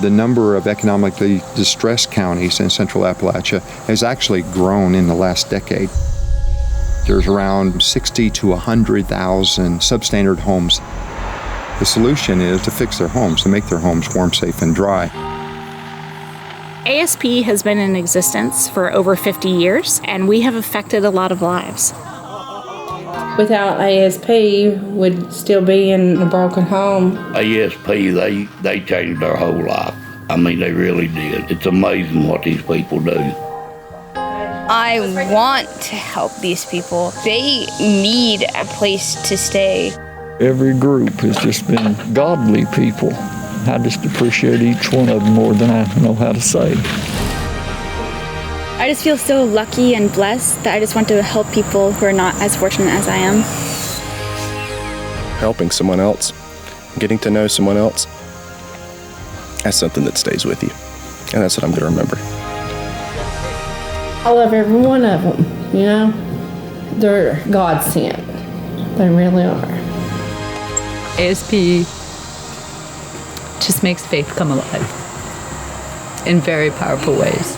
The number of economically distressed counties in Central Appalachia has actually grown in the last decade. There's around 60 to 100,000 substandard homes. The solution is to fix their homes, to make their homes warm, safe, and dry. ASP has been in existence for over 50 years, and we have affected a lot of lives. Without ASP, we'd still be in a broken home. ASP, they changed our whole life. I mean, they really did. It's amazing what these people do. I want to help these people. They need a place to stay. Every group has just been godly people. I just appreciate each one of them more than I know how to say. I just feel so lucky and blessed that I just want to help people who are not as fortunate as I am. Helping someone else, getting to know someone else, that's something that stays with you. And that's what I'm going to remember. I love every one of them, you know? They're God sent. They really are. ASP just makes faith come alive in very powerful ways.